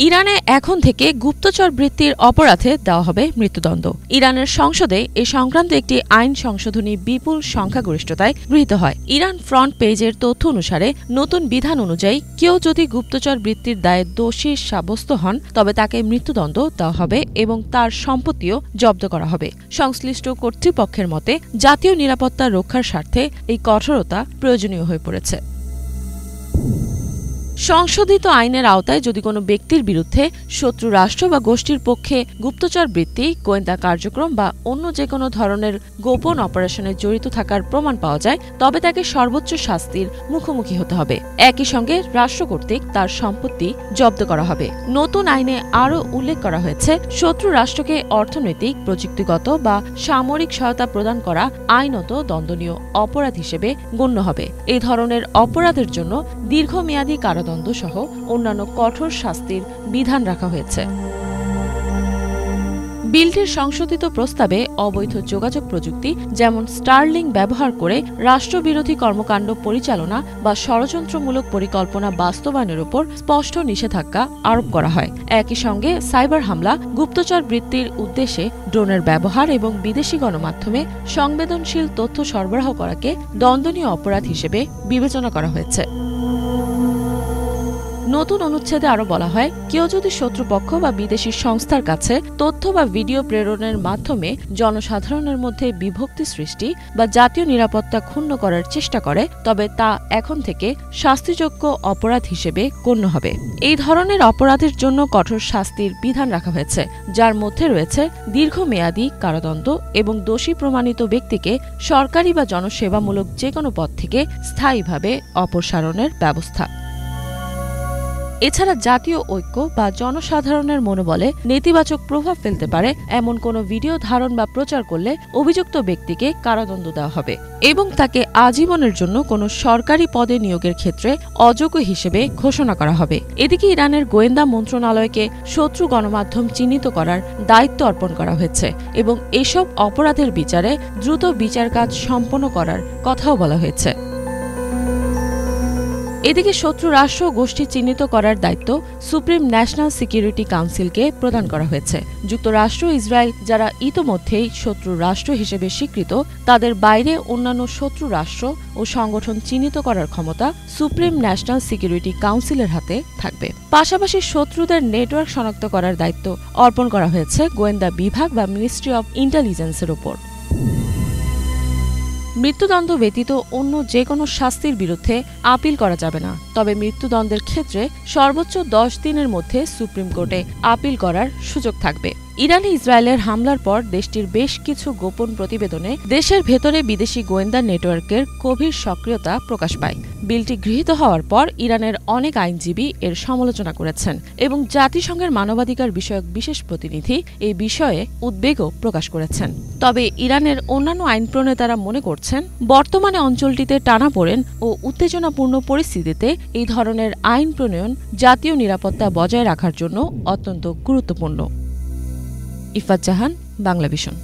ইরানে এখন থেকে গুপ্তচর বৃত্তির অপরাধে দেওয়া হবে মৃত্যুদণ্ড। ইরানের সংসদে এ সংক্রান্ত একটি আইন সংশোধনী বিপুল সংখ্যাগরিষ্ঠতায় গৃহীত হয়। ইরান ফ্রন্ট পেজের তথ্য অনুসারে নতুন বিধান অনুযায়ী কেউ যদি গুপ্তচর বৃত্তির দায়ে দোষী সাব্যস্ত হন তবে তাকে মৃত্যুদণ্ড দেওয়া হবে এবং তার সম্পত্তিও জব্দ করা হবে। সংশ্লিষ্ট কর্তৃপক্ষের মতে জাতীয় নিরাপত্তা রক্ষার স্বার্থে এই কঠোরতা প্রয়োজনীয় হয়ে পড়েছে। সংশোধিত আইনের আওতায় যদি কোনো ব্যক্তির বিরুদ্ধে শত্রু রাষ্ট্র বা গোষ্ঠীর পক্ষে গুপ্তচর বৃত্তি, গোয়েন্দা কার্যক্রম বা অন্য যে কোনো ধরনের গোপন অপারেশনে জড়িত থাকার প্রমাণ পাওয়া যায় তবে তাকে সর্বোচ্চ শাস্তির মুখোমুখি হতে হবে। একই সঙ্গে রাষ্ট্র কর্তৃক তার সম্পত্তি জব্দ করা হবে। নতুন আইনে আরও উল্লেখ করা হয়েছে, শত্রু রাষ্ট্রকে অর্থনৈতিক, প্রযুক্তিগত বা সামরিক সহায়তা প্রদান করা আইনত দণ্ডনীয় অপরাধ হিসেবে গণ্য হবে। এই ধরনের অপরাধের জন্য দীর্ঘমেয়াদী কারাদণ্ড সহ অন্যান্য কঠোর শাস্তির বিধান রাখা হয়েছে। বিলটির সংশোধিত প্রস্তাবে অবৈধ যোগাযোগ প্রযুক্তি যেমন স্টারলিং ব্যবহার করে রাষ্ট্রবিরোধী কর্মকাণ্ড পরিচালনা বা ষড়যন্ত্রমূলক পরিকল্পনা বাস্তবায়নের উপর স্পষ্ট নিষেধাজ্ঞা আরোপ করা হয়। একই সঙ্গে সাইবার হামলা, গুপ্তচর বৃত্তির উদ্দেশ্যে ড্রোনের ব্যবহার এবং বিদেশি গণমাধ্যমে সংবেদনশীল তথ্য সরবরাহ করাকে দণ্ডনীয় অপরাধ হিসেবে বিবেচনা করা হয়েছে। নতুন অনুচ্ছেদে আরও বলা হয়, কেউ যদি শত্রুপক্ষ বা বিদেশি সংস্থার কাছে তথ্য বা ভিডিও প্রেরণের মাধ্যমে জনসাধারণের মধ্যে বিভক্তি সৃষ্টি বা জাতীয় নিরাপত্তা ক্ষুণ্ণ করার চেষ্টা করে তবে তা এখন থেকে শাস্তিযোগ্য অপরাধ হিসেবে গণ্য হবে। এই ধরনের অপরাধের জন্য কঠোর শাস্তির বিধান রাখা হয়েছে, যার মধ্যে রয়েছে দীর্ঘমেয়াদী কারাদণ্ড এবং দোষী প্রমাণিত ব্যক্তিকে সরকারি বা জনসেবামূলক যে কোনো পদ থেকে স্থায়ীভাবে অপসারণের ব্যবস্থা। এছাড়া জাতীয় ঐক্য বা জনসাধারণের মনোবলে নেতিবাচক প্রভাব ফেলতে পারে এমন কোনো ভিডিও ধারণ বা প্রচার করলে অভিযুক্ত ব্যক্তিকে কারাদণ্ড দেওয়া হবে এবং তাকে আজীবনের জন্য কোনো সরকারি পদে নিয়োগের ক্ষেত্রে অযোগ্য হিসেবে ঘোষণা করা হবে। এদিকে ইরানের গোয়েন্দা মন্ত্রণালয়কে শত্রু গণমাধ্যম চিহ্নিত করার দায়িত্ব অর্পণ করা হয়েছে এবং এসব অপরাধের বিচারে দ্রুত বিচার কাজ সম্পন্ন করার কথাও বলা হয়েছে। এদিকে শত্রু রাষ্ট্র গোষ্ঠী চিহ্নিত করার দায়িত্ব সুপ্রিম ন্যাশনাল সিকিউরিটি কাউন্সিলকে প্রদান করা হয়েছে। যুক্তরাষ্ট্র, ইসরায়েল যারা ইতোমধ্যেই শত্রু রাষ্ট্র হিসেবে স্বীকৃত, তাদের বাইরে অন্যান্য শত্রু রাষ্ট্র ও সংগঠন চিহ্নিত করার ক্ষমতা সুপ্রিম ন্যাশনাল সিকিউরিটি কাউন্সিলের হাতে থাকবে। পাশাপাশি শত্রুদের নেটওয়ার্ক শনাক্ত করার দায়িত্ব অর্পণ করা হয়েছে গোয়েন্দা বিভাগ বা মিনিস্ট্রি অব ইন্টেলিজেন্সের ওপর। মৃত্যুদণ্ড ব্যতীত অন্য যে কোনো শাস্তির বিরুদ্ধে আপিল করা যাবে না, তবে মৃত্যুদণ্ডের ক্ষেত্রে সর্বোচ্চ 10 দিনের মধ্যে সুপ্রিম কোর্টে আপিল করার সুযোগ থাকবে। ইরানে ইসরায়েলের হামলার পর দেশটির বেশ কিছু গোপন প্রতিবেদনে দেশের ভেতরে বিদেশি গোয়েন্দা নেটওয়ার্কের গভীর সক্রিয়তা প্রকাশ পায়। বিলটি গৃহীত হওয়ার পর ইরানের অনেক আইনজীবী এর সমালোচনা করেছেন এবং জাতিসংঘের মানবাধিকার বিষয়ক বিশেষ প্রতিনিধি এই বিষয়ে উদ্বেগও প্রকাশ করেছেন। তবে ইরানের অন্যান্য আইন প্রণেতারা মনে করছেন, বর্তমানে অঞ্চলটিতে টানাপোড়েন ও উত্তেজনাপূর্ণ পরিস্থিতিতে এই ধরনের আইন প্রণয়ন জাতীয় নিরাপত্তা বজায় রাখার জন্য অত্যন্ত গুরুত্বপূর্ণ। ইফাত জাহান, বাংলা ভিশন।